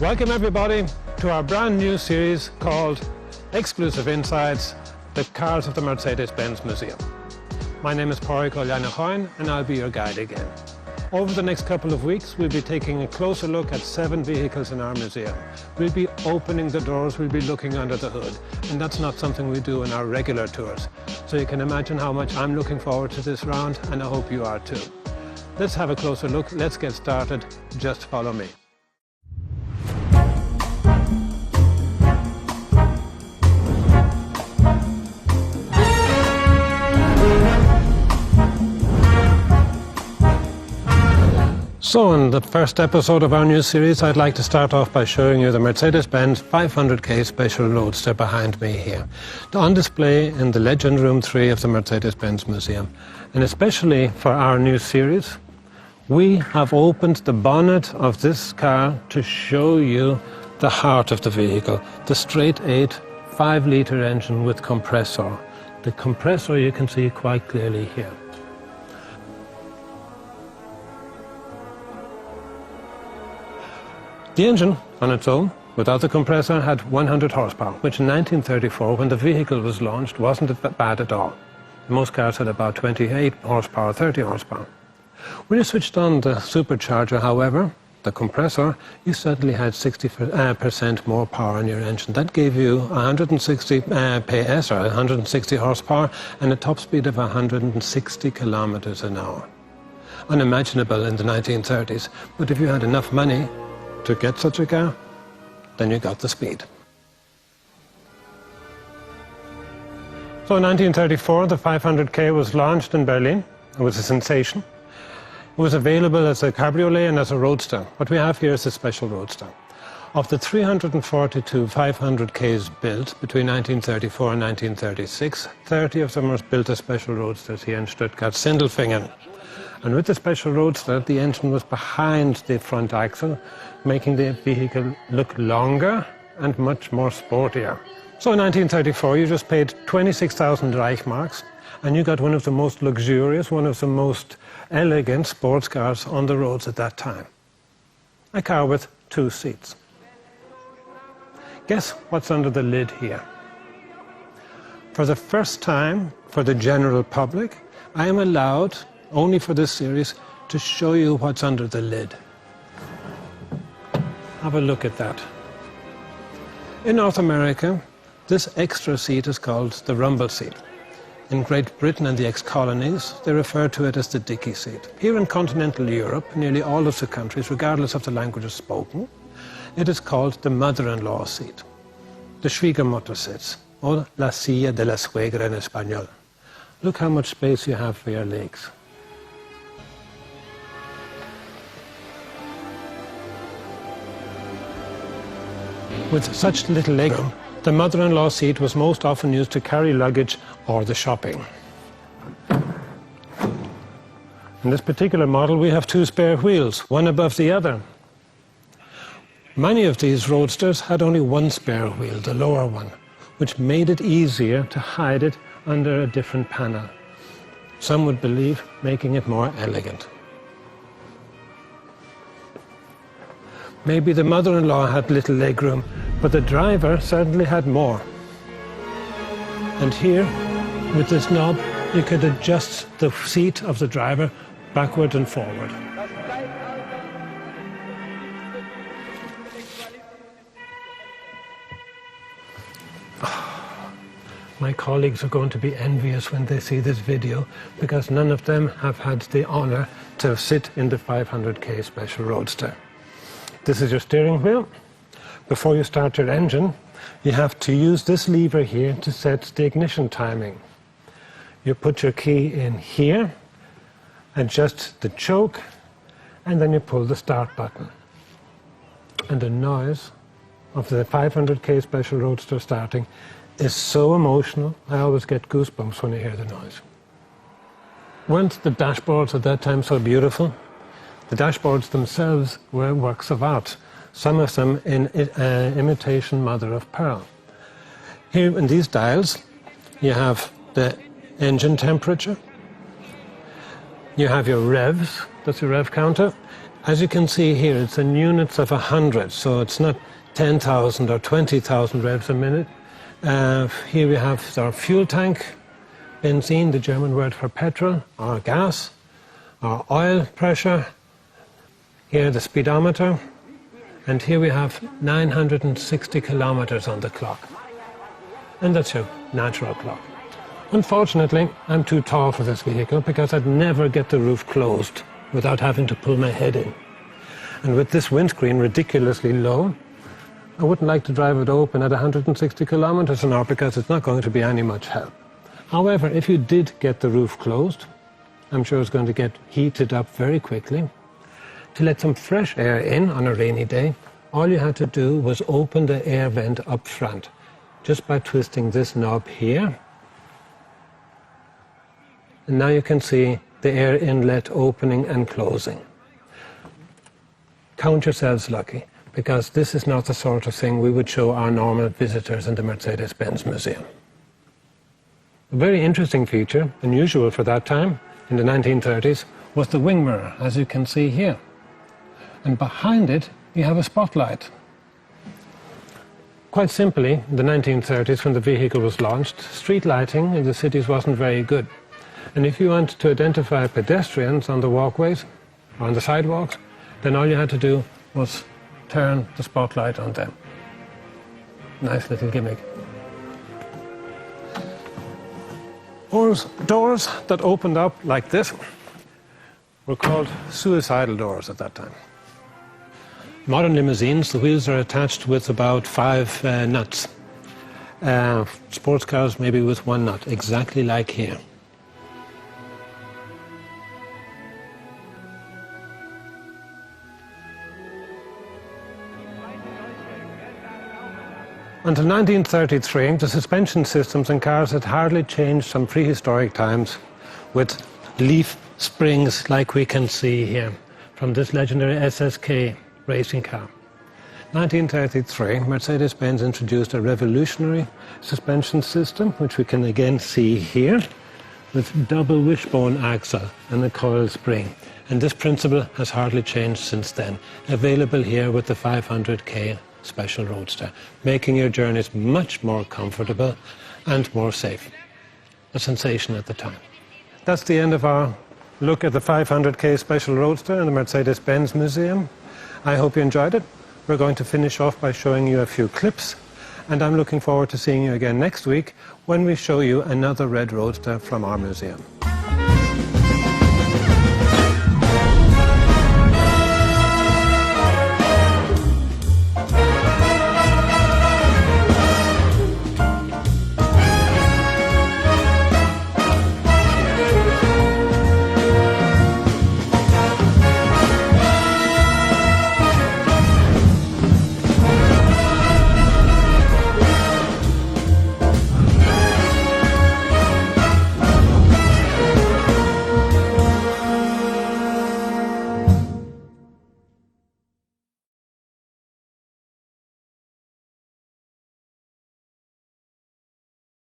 Welcome everybody to our brand new series called Exclusive Insights, the Cars of the Mercedes-Benz Museum. My name is Pádraig O'Leary and I'll be your guide again. Over the next couple of weeks, we'll be taking a closer look at 7 vehicles in our museum. We'll be opening the doors, we'll be looking under the hood, and that's not something we do in our regular tours. So you can imagine how much I'm looking forward to this round, and I hope you are too. Let's have a closer look, let's get started, just follow me. So in the first episode of our new series, I'd like to start off by showing you the Mercedes-Benz 500k Special Roadster behind me here, on display in the Legend Room 3 of the Mercedes-Benz Museum. And especially for our new series, we have opened the bonnet of this car to show you the heart of the vehicle, the straight 8 5-litre engine with compressor. The compressor you can see quite clearly here. The engine, on its own, without the compressor, had 100 horsepower, which in 1934, when the vehicle was launched, wasn't bad at all. Most cars had about 28 horsepower, 30 horsepower. When you switched on the supercharger, however, the compressor, you suddenly had 60% more power in your engine. That gave you 160 PS, or 160 horsepower, and a top speed of 160 kilometers an hour. Unimaginable in the 1930s, but if you had enough money to get such a car, then you got the speed. So in 1934, the 500k was launched in Berlin. It was a sensation. It was available as a cabriolet and as a roadster. What we have here is a special roadster. Of the 342 500ks built between 1934 and 1936, 30 of them were built as special roadsters here in Stuttgart, Sindelfingen. And with the special roadster, the engine was behind the front axle, making the vehicle look longer and much more sportier. So in 1934, you just paid 26,000 Reichmarks, and you got one of the most luxurious, one of the most elegant sports cars on the roads at that time. A car with 2 seats. Guess what's under the lid here? For the first time, for the general public, I am allowed, only for this series, to show you what's under the lid. Have a look at that. In North America, this extra seat is called the rumble seat. In Great Britain and the ex-colonies, they refer to it as the dicky seat. Here in continental Europe, nearly all of the countries, regardless of the languages spoken, it is called the mother-in-law seat, the Schwiegermuttersitz, or la silla de la suegra in español. Look how much space you have for your legs. With such little legroom, the mother-in-law seat was most often used to carry luggage or the shopping. In this particular model, we have 2 spare wheels, one above the other. Many of these roadsters had only 1 spare wheel, the lower one, which made it easier to hide it under a different panel. Some would believe making it more elegant. Maybe the mother-in-law had little legroom, but the driver certainly had more. And here, with this knob, you could adjust the seat of the driver backward and forward. My colleagues are going to be envious when they see this video, because none of them have had the honor to sit in the 500k Special Roadster. This is your steering wheel. Before you start your engine, you have to use this lever here to set the ignition timing. You put your key in here, adjust the choke, and then you pull the start button. And the noise of the 500k Special Roadster starting is so emotional, I always get goosebumps when I hear the noise. Weren't the dashboards at that time so beautiful? The dashboards themselves were works of art, some of them in imitation mother of pearl. Here in these dials, you have the engine temperature, you have your revs, that's your rev counter, As you can see here, it's in units of 100, so it's not 10,000 or 20,000 revs a minute. Here we have our fuel tank, benzene, the German word for petrol, or gas, our oil pressure, here the speedometer, and here we have 960 kilometers on the clock. And that's your natural clock. Unfortunately, I'm too tall for this vehicle because I'd never get the roof closed without having to pull my head in. And with this windscreen ridiculously low, I wouldn't like to drive it open at 160 kilometers an hour because it's not going to be any much help. However, if you did get the roof closed, I'm sure it's going to get heated up very quickly. To let some fresh air in on a rainy day, all you had to do was open the air vent up front, just by twisting this knob here. And now you can see the air inlet opening and closing. Count yourselves lucky, because this is not the sort of thing we would show our normal visitors in the Mercedes-Benz Museum. A very interesting feature, unusual for that time, in the 1930s, was the wing mirror, as you can see here. And behind it, you have a spotlight. Quite simply, in the 1930s, when the vehicle was launched, street lighting in the cities wasn't very good. And if you wanted to identify pedestrians on the walkways or on the sidewalks, then all you had to do was turn the spotlight on them. Nice little gimmick. Doors that opened up like this were called suicidal doors at that time. Modern limousines, the wheels are attached with about 5 nuts. Sports cars maybe with 1 nut, exactly like here. Until 1933, the suspension systems in cars had hardly changed from prehistoric times, with leaf springs like we can see here from this legendary SSK racing car. 1933, Mercedes-Benz introduced a revolutionary suspension system, which we can again see here, with double wishbone axle and a coil spring. And this principle has hardly changed since then, available here with the 500k Special Roadster, making your journeys much more comfortable and more safe. A sensation at the time. That's the end of our look at the 500k Special Roadster in the Mercedes-Benz Museum. I hope you enjoyed it. We're going to finish off by showing you a few clips, and I'm looking forward to seeing you again next week when we show you another red Roadster from our museum.